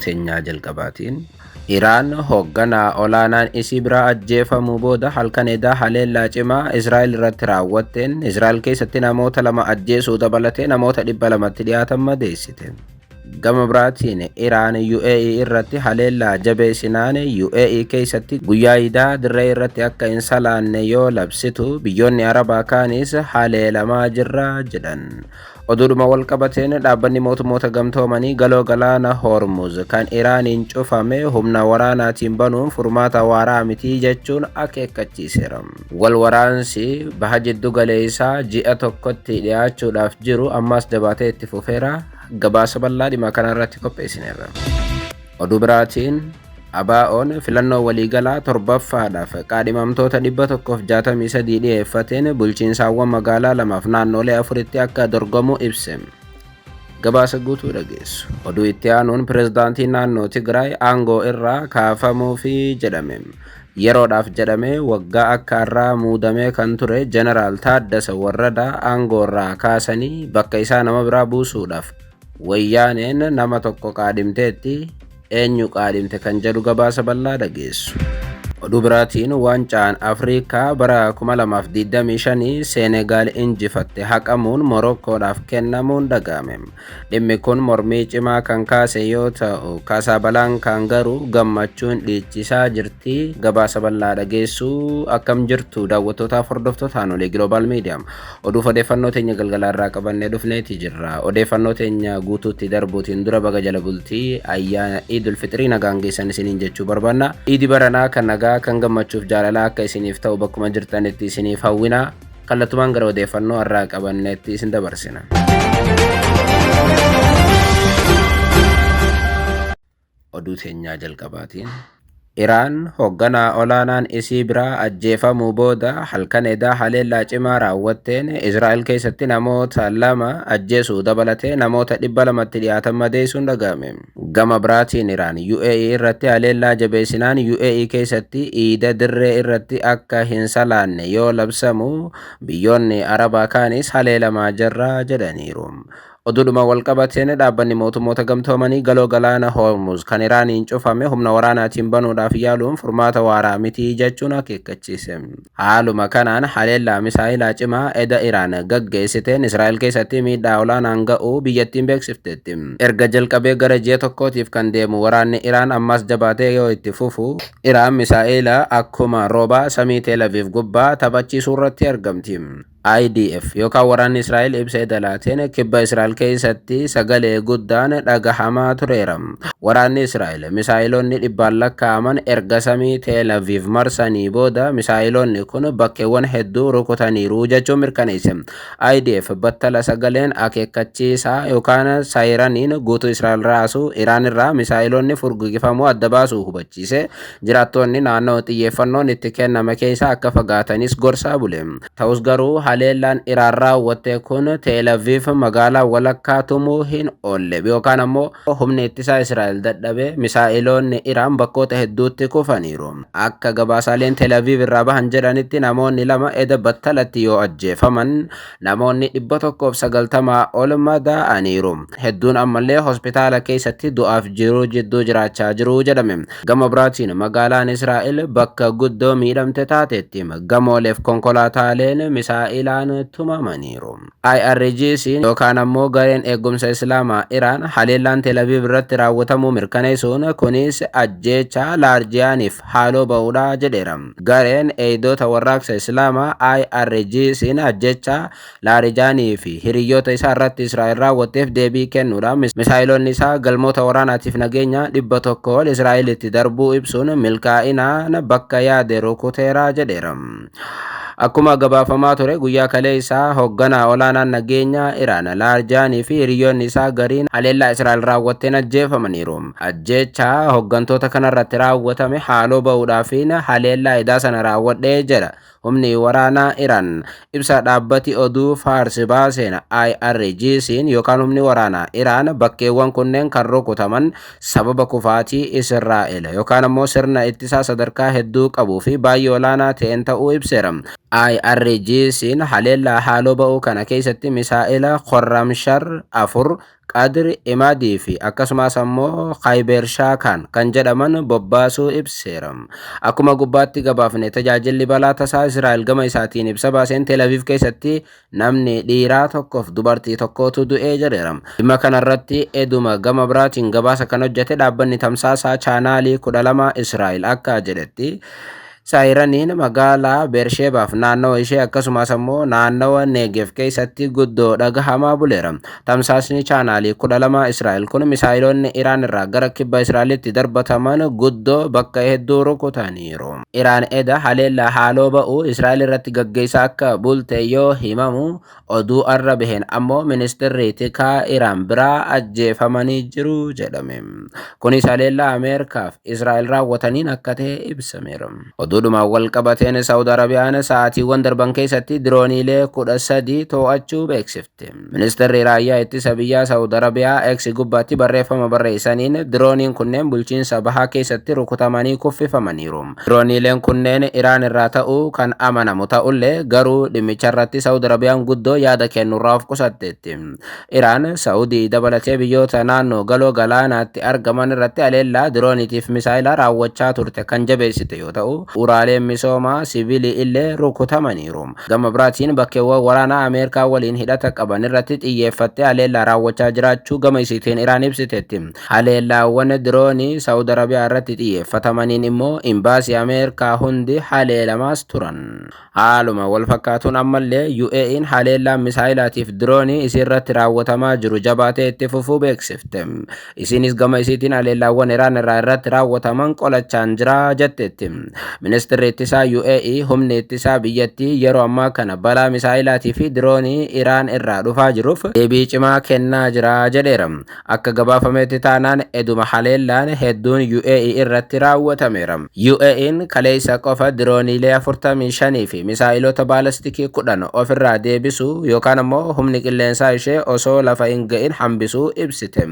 Oduuteenyaa jalqabaatiin Iraan hoogganaa olaanaan isii biraa ajjeefamuu booda halkan edaa haleellaa cimaa Israa'el irratti raawwatteen Israa'el keessatti namoota 2 ajjeesuu dabalatee namoota 200tti dhiyaatan madeessite. Gama biraatiin Iraan UAE irratti haleellaa jabeessinaan UAE keessatti guyyaa idaa dirree irratti akka hin salaanne yoo labsitu biyyoonni Arabaa kaanis haleelamaa jirra jedhan. Oduudhuma wal qabateen dhaabbanni mootummoota gamtoomanii galoo galaana Hormuz kan Iraaniin cufame humna waraanaatiin banuun furmaata waaraa miti jechuun akeekkachiiseera. Wal waraansi baha jiddu galeessaa ji'a tokkotti dhiyaachuudhaaf jiru ammas jabaatee itti fufeera. Gabaasa bal'aa dhimma kanarratti qopheessineerra. Oduu biraatiin ABO'n filannoo waliigalaa torbaffaadhaaf qaadhimamtoota 163 dhiyeeffateen bulchiinsaawwan magaalaa 2 naannolee 4tti akka dorgomu ibse. Gabaasa guutuu dhageessu. Oduu itti aanuun pirezidaantii naannoo Tigraay aangoo irraa kaafamuufi jedhame. Yeroodhaaf jedhame waggaa akka irraa muudamee kan ture Jeneraal Taaddasa Warradaa aangoo irraa kaasanii bakka isaa nama biraa buusuudhaaf wayyaaneen nama tokko qaadhimteetti. Eenyu qaadhimte kan jedhu gabaasa bal'aa dhageessu. Oduu biraatiin waancaan Afrikaa bara 2025 Senegaal injifatte haqamuun Morokkoodhaaf kennamuun dhaga'ame. Dhimmi kun mormii cimaa kan kaase yoo ta'u Kaasabalankaan garuu gammachuun dhiichisaa jirti. Gabaasa bal'aa dhageessu. Akkam jirtu daawwattootaaf hordoftoota Haanolee Global Media. Oduu odeeffannoo teenya galgalaa irraa qabannee dhufneeti jirra. Odeeffannoo teenya guutuutti darbuutiin dura baga jala bultii ayyaana Eidul Fitrii nagaan geessan isiniin jechuu barbaanna. Iidi baranaa kan nagaa kan gammachuuf jaalala akka isiniif ta'u bakkuma jirtanitti isiniif hawwina. Kallattumaan gara odeeffannoo irraa qabanneetti isin dabarsina. Oduu teenyaa jalqabaatiin Iraan hoogganaa olaanaan isii biraa ajjeefamuu booda halkan edaa haleellaa cimaa raawwatteen Israa'el keessatti namoota 2 ajjeesuu dabalatee namoota 200tti dhiyaatan madeessuun dhaga'ame. Gama biraatiin Iraan UAE irratti haleellaa jabeessinaan UAE keessatti iida dirree irratti akka hin salaanne yoo labsamu biyyoonni Arabaa kaanis haleelamaa jirra jedhaniiru. Oduudhuma wal qabateen dhaabbanni mootummoota gamtoomanii galoo galaana Hormuz kan Iraaniin cufame humna waraanaatiin banuudhaaf yaaluun furmaata waaraa miti jechuun akeekkachiise. Haaluma kanaan haleellaa misaa'ilaa cimaa eda Iraan gaggeessiteen Israa'el keessatti miidhaa olaanaan ga'uu biyyattiin beeksifteetti. Erga jalqabee gara ji'a tokkootiif kan deemu waraanni Iraan ammas jabaatee yoo itti fufu Iraan misaa'ila akkuma roobaa samii Tel Aviv gubbaa taphachiisuu irratti argamti. IDF yookaan waraanni Israa'el ibsa dalaateen kibba Israa'el keessatti sagalee guddaan dhagahamaa tureera. Waraanni Israa'el misaa'iloonni 100 lakkaa'aman erga samii Tel Aviv marsanii booda misaa'iloonni kun bakkeewwan hedduu rukutaniiru jechuun mirkaneesse. IDF battala sagaleen akeekkachiisaa yookaan saayiraniin guutuu Israa'el raasu Iraan irraa misaa'iloonni furguggifamuu adda baasuu hubachiise. Jiraattonni naannoo xiyyeeffannoon itti kenname keessaa akka fagaatanis gorsaa bule. Ta'us garuu haleellaan Iraan raawwatte kun Tel Aviv magaalaa walakkaa tumuu hin oolle yookaan ammoo humni ittisaa Israa'el dadhabe misaa'iloonni Iraan bakkoota hedduutti kufaniiru. Akka gabaasaaleen Tel Aviv irraa bahan jedhanitti namoonni 2 eda battalatti yoo ajjeefaman namoonni 190 ol madaa'aniiru. Hedduun ammallee hospitaala keessatti du'aaf jiruu jidduu jiraachaa jiru jedhame. Gama biraatiin magaalaan Israa'el bakka guddoo miidhamte taateetti gamooleef konkolaataaleen misaa'ilaan tumamaniiru. IRGC'n yookaan ammoo gareen eegumsa Islaamaa Iraan haleellaan Tel Aviv irratti raawwatamuu mirkaneessuun kunis ajjeechaa laarjiyaaniif haaloo ba'uudha jedheera. Gareen eegdota warraaqsa Islaamaa IRGC'n ajjeechaa laarjiyaanii fi hiriyoota isaa irratti Israa'el raawwatteef deebii kennuudhaan misaa'iloonni isaa galmoota waraanaatiif nageenya 100 ol Israa'elitti darbuu ibsuun milkaa'inaan bakka yaade rukuteera jedheera. Akkuma gabaafamaa ture guyyaa kaleessaa hoogganaa olaanaan nageenyaa Iraan laarjiyaanii fi hiriyoonni isaa gariin haleellaa Israa'el raawwatteen ajjeefamaniiru. Ajjeechaa hooggantoota kanarratti raawwatame haaloo ba'uudhaafiin haleellaa idaa sana raawwadhee jedha. Humni waraanaa Iraan ibsa dhaabbati oduu Faarsi baaseen IRGC'n yookaan humni waraanaa Iraan bakkeewwan kunneen kan rukutaman sababa kufaatii Israa'el yookaan ammoo sirna ittisaa sadarkaa hedduu qabuu fi baay'ee olaanaa ta'een ta'uu ibseera. IRGC'n haleellaa haaloo ba'uu kana keessatti misaa'ila Khorramshar 4 Qadri Imadii fi akkasumas ammoo Khaybershakan kan jedhaman bobbaasuu ibseera. Akkuma gubbaatti gabaafne tajaajilli balaa tasaa Israa'el gama isaatiin ibsa baaseen Tel Aviv keessatti namni dhiiraa tokkoof dubartii tokkootu du'ee jedheera. Dhimma kanarratti eduma gama biraatiin gabaasa kan hojjete dhaabbanni tamsaasaa chaanaalii 12 Israa'el akka jedhetti saayiraniin magaalaa Beersheebaaf naannawa ishee akkasumas ammoo naannawa Negev keessatti guddoo dhagahamaa buleera. Tamsaasni chaanaalii 12 Israa'el kun misaayiloonni Iraan irraa gara kibba Israa'elitti darbataman guddoo bakka hedduu rukutaniiru. Iraan eda haleellaa haaloo ba'uu Israa'el irratti gaggeessaa akka bulte yoo himamu oduu arra baheen ammoo ministeerri tikaa Iraan biraa ajjeefamanii jiru jedhame. Kunis haleellaa Ameerikaaf Israa'el raawwataniin akka ta'e ibsameera. Oduudhumaan wal qabateen Saawud Arabiyaan sa'aatiiwwan darban keessatti dirooniilee 13 to'achuu beeksifte. Ministeerri raayyaa ittisa biyyaa Saawud Arabiyaa X gubbaatti barreeffama barreessaniin dirooniin kunneen bulchiinsa bahaa keessatti rukutamanii kuffifamaniiru. Dirooniileen kunneen Iraan irraa ta'uu kan amanamu ta'ullee garuu dhimmicharratti Saawud Arabiyaan guddoo yaada kennurraa of qusatteetti. Iraan Saawudii dabalatee biyyoota naannoo galoo galaanaatti argaman irratti haleellaa dirooniitiif misaayilaa raawwachaa turte kan jabeessite yoo ta'u uraaleen misoomaa siviilii illee rukutamaniiru. Gama biraatiin bakkeewwan waraanaa Ameerikaa waliin hidhata qaban irratti xiyyeeffattee haleellaa raawwachaa jiraachuu gama isiitiin Iraan ibsiteetti. Haleellaawwan diroonii Saawud Arabiyaa irratti xiyyeeffatamaniin immoo imbaasii Ameerikaa hundi haleelamaas turan. Haaluma wal fakkaatuun ammallee UAE'n haleellaan misaayilaatiif diroonii isirratti raawwatamaa jiru jabaatee itti fufuu beeksifte. Isinis gama isiitiin haleellaawwan Iraan irratti raawwataman qolachaan jira jetteetti. Ministeerri ittisaa UAE humni ittisaa biyyattii yeroo ammaa kana balaa misaayilaatii fi diroonii Iraan irraa dhufaa jiruuf deebii cimaa kennaa jira jedheera. Akka gabaafametti taanaan eduma haleellaan hedduun UAE irratti raawwatameera. UAE'n kaleessa qofa dirooniilee 45 fi misaayilota baalastikii 10 ofirraa deebisuu yookaan ammoo humni qilleensaa ishee osoo lafa hin ga'in hambisuu ibsite.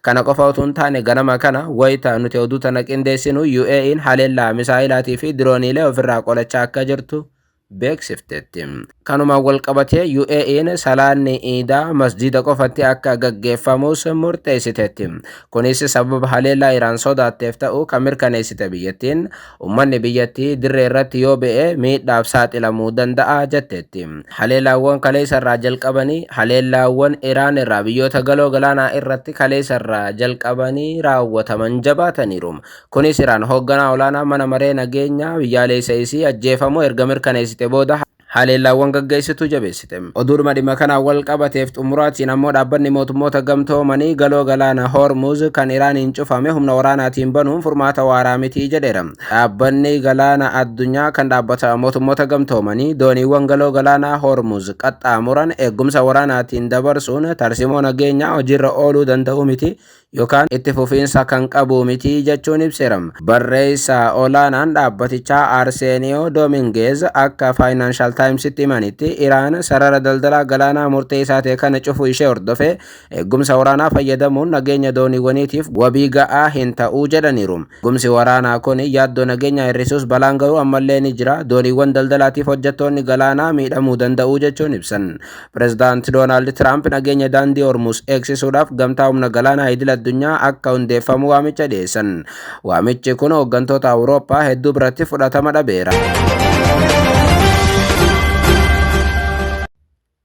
Kana qofa utuu hin taane ganama kana wayita nuti oduu tana qindeessinu UAE'n haleellaa misaayilaatii fi dirooniilee ofirraa qolachaa akka jirtu beeksifteetti. Kanuma wal qabatee UAE'n salaanni Iidaa masjida qofatti akka gaggeeffamus murteessiteetti. Kunis sababa haleellaa Iraan sodaatteef ta'uu kan mirkaneessite biyyattiin uummanni biyyattii dirree irratti yoo ba'e miidhaaf saaxilamuu danda'a jetteetti. Haleellaawwan kaleessarraa jalqabanii haleellaawwan Iraan irraa biyyoota galoo galaanaa irratti kaleessarraa jalqabanii raawwataman jabaataniiru. Kunis Iraan hoogganaa olaanaa mana maree nageenyaa biyyaalessa isii ajjeefamuu erga mirkaneessite booda haleellaawwan gaggeessitu jabeessite. Oduudhuma dhimma kanaan wal qabateef xumuraatiin ammoo dhaabbanni mootummoota gamtoomanii galoo galaana Hormuz kan Iraaniin cufame humna waraanaatiin banuun furmaata waaraa miti jedheera. Dhaabbanni galaana addunyaa kan dhaabbata mootummoota gamtoomanii dooniiwwan galoo galaana Hormuz qaxxaamuran eegumsa waraanaatiin dabarsuun tarsimoo nageenyaa hojiirra ooluu danda'u miti yookaan itti fufiinsa kan qabu miti jechuun ibseera. Barreessaa olaanaan dhaabbatichaa Arsenio Dominguez akka Financial Timesitti himanitti Iraan sarara daldalaa galaanaa murteessaa ta'e kana cufuu ishee hordofee eegumsa waraanaa fayyadamuun nageenya dooniiwwaniitiif wabii ga'aa hin ta'uu jedhaniiru. Eegumsi waraanaa kun yaaddoo nageenya hir'isuus balaan garuu ammallee ni jira. Dooniiwwan daldalaatiif hojjettoonni galaanaa miidhamuu danda'u jechuun ibsan. Pireezidaanti Doonaald Tiraamp nageenya daandii Hormuz eegsisuudhaaf gamtaa humna galaanaa idil addunyaa akka hundeeffamu waamicha dhiyeessan. Waamichi kun hooggantoota Awurooppaa hedduu biratti fudhatama dhabeera.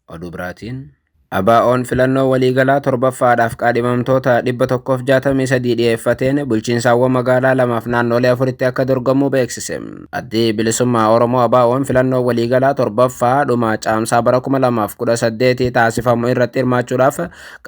Oduu biraatiin ABO'n filannoo waliigalaa torbaffaadhaaf qaadhimamtoota 163 dhiyeeffateen bulchiinsaawwan magaalaa lamaaf naannolee 4tti akka dorgomuu beeksise. Addi Bilisummaa Oromoo ABO'n filannoo waliigalaa torbaffaa dhuma caamsaa bara 2018 taasifamu irratti hirmaachuudhaaf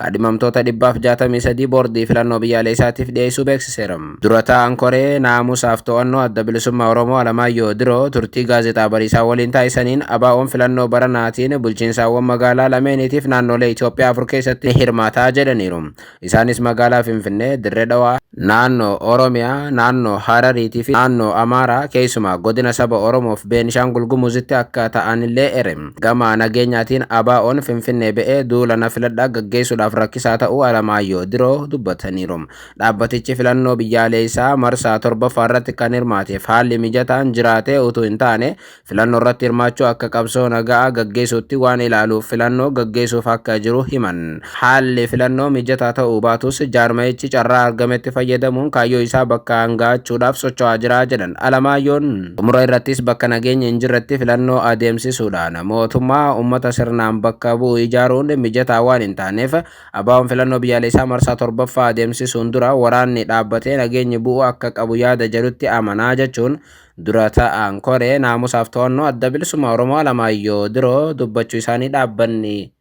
qaadhimamtoota 163 boordii filannoo biyyaalessaatiif dhiyeessuu beeksiseera. Dura taa'aan koree naamusaaf to'annoo Adda Bilisummaa Oromoo Alamaayyoo Diroo turtii gaazexaa Bariisaa waliin taasisaniin ABO'n filannoo baranaatiin bulchiinsaawwan magaalaa lameeniitiif naannoo naannolee Itoophiyaa afur keessatti hirmaataa jedhaniiru. Isaanis magaalaa Finfinnee, Dirree Dhawaa, naannoo Oromiyaa, naannoo Harariitii fi naannoo Amaaraa keessumaa godina saba Oromoof Beenishaangul Gumuzitti akka ta'anillee ere. Gama nageenyaatiin ABO'n Finfinnee ba'ee duula na filadhaa gaggeessuudhaaf rakkisaa ta'uu Alamaayyoo Diroo dubbataniiru. Dhaabbatichi filannoo biyyaalessaa marsaa 7ffaa irratti kan hirmaateef haalli mijataan jiraatee utuu hin taane filannoo irratti hirmaachuu akka qabsoo nagaa gaggeessuutti waan ilaaluuf filannoo gaggeessuuf akka jiru himan. Haalli filannoo mijataa ta'uu baatus jaarmayichi carraa argametti fayyadamuun kaayyoo isaa bakka gahuudhaaf socho'aa jira jedhan Alamaayyoon. Xumura irrattis bakka nageenya hin jirretti filannoo adeemsisuudhaan mootummaa uummata sirnaan bakka bu'u ijaaruun mijataa waan hin taaneef ABO'n filannoo biyyaalessaa marsaa 7ffaa adeemsisuun dura waraanni dhaabbatee nageenyi bu'uu akka qabu yaada jedhutti amanaa jechuun dura ta'an koree naamusaaf to'annoo adda bilisummaa Oromoo Alamaayyoo Diroo dubbachuu isaanii dhaabbanni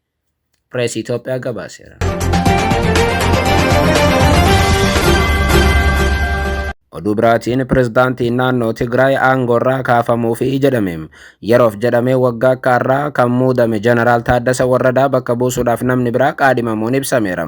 Pireesii Itoophiyaa gabaaseera. Oduu biraatiin pirezidaantiin naannoo Tigraay aangoorraa kaafamuufi jedhame. Yeroof jedhamee waggaa kaarraa kan muudame Jeneraal Taaddasa Warradaa bakka buusuudhaaf namni biraa qaadimamuun ibsameera.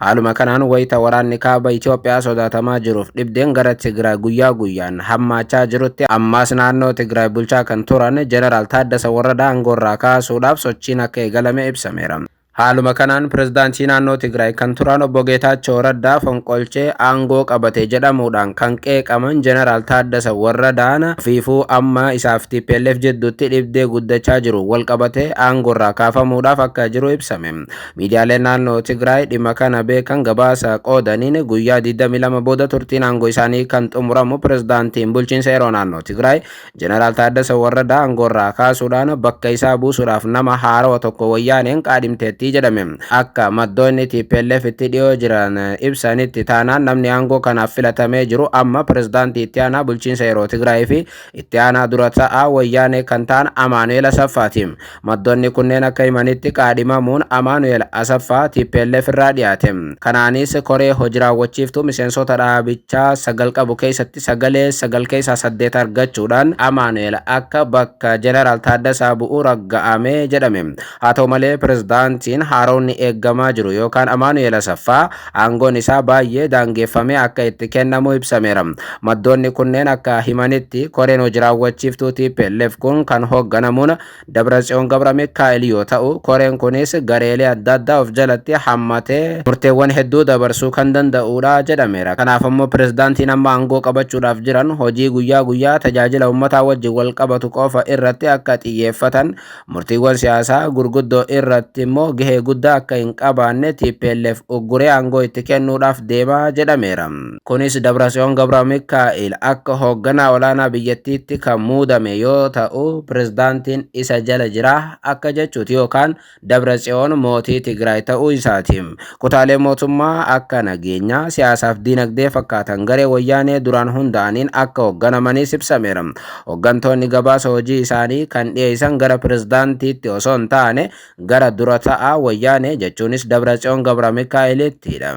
Haaluma kanaan wayita waraanni kaaba Itoophiyaa sodaatamaa jiruuf dhibdeen gara Tigraay guyyaa guyyaan hammaachaa jirutti ammaas naannoo Tigraay bulchaa kan turan Jeneraal Taaddasa Warradaa aangoorraa kaasuudhaaf sochiin akka eegalame ibsameera. Haaluma kanaan pirezidaantii naannoo Tigraay kan turan obbo Geetaachoo Raddaa fonqolchee aangoo qabate jedhamuudhaan kan qeeqaman Jeneraal Taaddasa Warradaan fiifuu amma isaaf TPLF jidduutti dhibdee guddachaa jiru wal qabate aangoorraa kaafamuudhaaf akka jiru ibsame. Miidiyaaleen naannoo Tigraay dhimma kana beekan gabaasa qoodaniin guyyaa 22 booda turtiin aangoo isaanii kan xumuramu pirezidaantiin bulchiinsa yeroo naannoo Tigraay Jeneraal Taaddasa Warradaa aangoorraa kaasuudhaan bakka isaa buusuudhaaf nama haarawaa tokko wayyaaneen qaadimteetti jedhame. Akka maddoonni TPLF itti dhiyoo jiran ibsanitti taanaan namni aangoo kanaaf filatamee jiru amma pirezidaantii itti aanaa bulchiinsa yeroo Tigraay fi itti aanaa dura ta'aa wayyaanee kan ta'an Amaanu'eel Asaffaati. Maddoonni kunneen akka himanitti qaadhimamuun Amaanu'eel Asaffaa TPLF irraa dhiyaate. Kanaanis koree hojii raawwachiiftuu miseensota dhaabichaa 9 qabu keessatti sagalee 9 keessaa 8 argachuudhaan Amaanu'eel akka bakka Jeneraal Taaddasaa bu'uu ragga'ame jedhame. Haa ta'u malee pirezidaantiin haaronni eeggamaa jiru yookaan Amaanu'eel Asaffaa aangoon isaa baay'ee daangeffamee akka itti kennamu ibsameera. Maddoonni kunneen akka himanitti koreen hojii raawwachiiftuu TPLF kun kan hoogganamuun Dabratsiyoon Gabramikaa'el yoo ta'u koreen kunis gareelee adda addaa of jalatti hammatee murteewwan hedduu dabarsuu kan danda'udha jedhameera. Kanaaf immoo pirezidaantiin amma aangoo qabachuudhaaf jiran hojii guyyaa guyyaa tajaajila uummataa wajjin wal qabatu qofa irratti akka xiyyeeffatan murtiiwwan siyaasaa gurguddoo irratti immoo gahee guddaa akka hin qabaanne TPLF ugguree aangoo itti kennuudhaaf deemaa jedhameera. Kunis Dabratsiyoon Gabramikaa'el akka hoogganaa olaanaa biyyattiitti kan muudame yoo ta'u pirezidaantiin isa jala jira akka jechuuti yookaan Dabratsiyoon mootii Tigraay ta'uu isaati. Kutaalee mootummaa akka nageenyaa siyaasaaf diinagdee fakkaatan garee wayyaanee duraan hundaa'aniin akka hoogganamanis ibsameera. Hooggantoonni gabaasa hojii isaanii kan dhiyeessan gara pirezidaantiitti osoo hin taane gara dura ta'aa wayyaanee jechuunis Dabratsiyoon Gabramikaa'elittidha.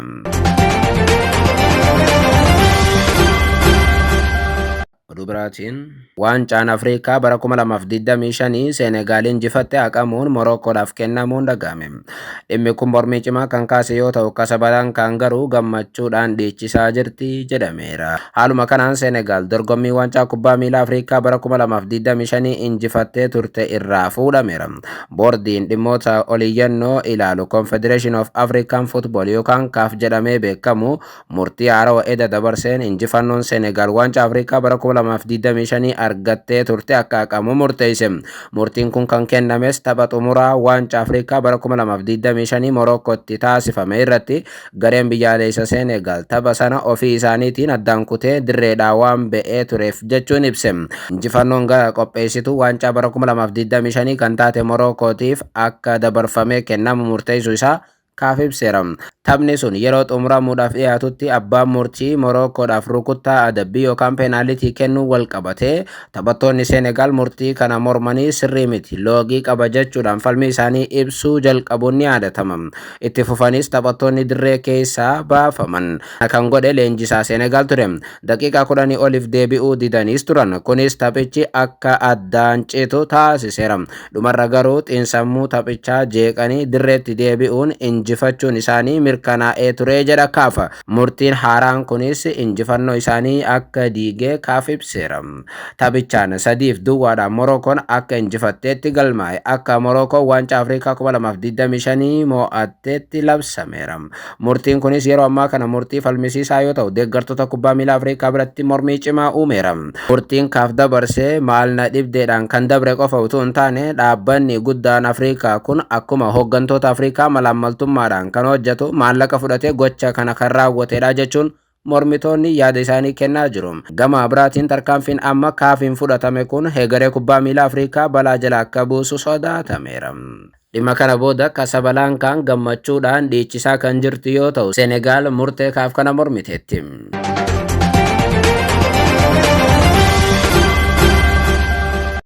Oduu biraatiin waancaan Afrikaa bara 2025 Senegaal injifatte haqamuun Morokkoodhaaf kennamuun dhaga'ame. Dhimmi kun mormii cimaa kan kaase yoo ta'u Kasabalaankaan garuu gammachuudhaan dhiichisaa jirti jedhameera. Haaluma kanaan Senegaal dorgommii waancaa kubbaa miilaa Afrikaa bara 2025 injifattee turte irraa fuudhameera. Boordiin dhimmoota oliyyannoo ilaalu Confederation of African Football yookaan CAF jedhamee beekamu murtii haarawaa edda dabarseen injifannoon Senegaal waancaa Afrikaa bara 2025 argattee turte akka haqamu murteesse. Murtiin kun kan kennames tapha xumuraa waancaa Afrikaa bara 2025 Morokkotti taasifame irratti gareen biyyaalessa Senegaal tapha sana ofii isaaniitiin addaan kutee dirreedhaa waan ba'ee tureef jechuun ibse. Injifannoon gara qopheessituu waancaa bara 2025 kan taate Morokkotiif akka dabarfamee kennamu murteessuu isaa kaaf ibseera. Taphni sun yeroo xumuramuudhaaf dhiyaatutti abbaan murtii Morookoodhaaf rukuttaa adabbii yookaan peenaalitii kennuu wal qabatee taphattoonni Senegaal murtii kana mormanii sirrii miti loogii qaba jechuudhaan falmii isaanii ibsuu jalqabuun ni yaadatama. Itti fufanis taphattoonni dirree keessaa baafaman. Kan godhe leenjisaa Senegaal ture. Daqiiqaa 10 oliif deebi'uu didaniis turan. Kunis taphichi akka addaan citu taasiseera. Dhumarra garuu xiinsammuu taphichaa jeeqanii dirreetti deebi'uun injifachuun isaanii mirkanaa'ee ture jedha kaaf. Murtiin haaraan kunis injifannoo isaanii akka diigee kaaf ibseera. Taphichaan 3-2dhaan Morookoon akka injifatteetti galmaa'e. Akka Morookoon waancaa Afrikaa 2025 mo'atteetti labsameera. Murtiin kunis yeroo ammaa kana murtii falmisiisaa yoo ta'u deeggartoota kubbaa miilaa Afrikaa biratti mormii cimaa uumeera. Murtiin kaaf dabarsee maalna dhibdeedhaan kan dabre qofa utuu hin taane dhaabbanni guddaan Afrikaa kun akkuma hooggantoota Afrikaa malaammaltummaadhaan kan hojjetu maallaqa fudhatee gocha kana kan raawwatedha jechuun mormitoonni yaada isaanii kennaa jiru. Gama biraatiin tarkaanfiin amma kaafiin fudhatame kun heegaree kubbaa miilaa Afrikaa balaa jala akka buusu sodaatameera. Dhimma kana booda Kasabalaankaan gammachuudhaan dhiichisaa kan jirtu yoo ta'u Senegaal murtee kaaf kana mormiteetti.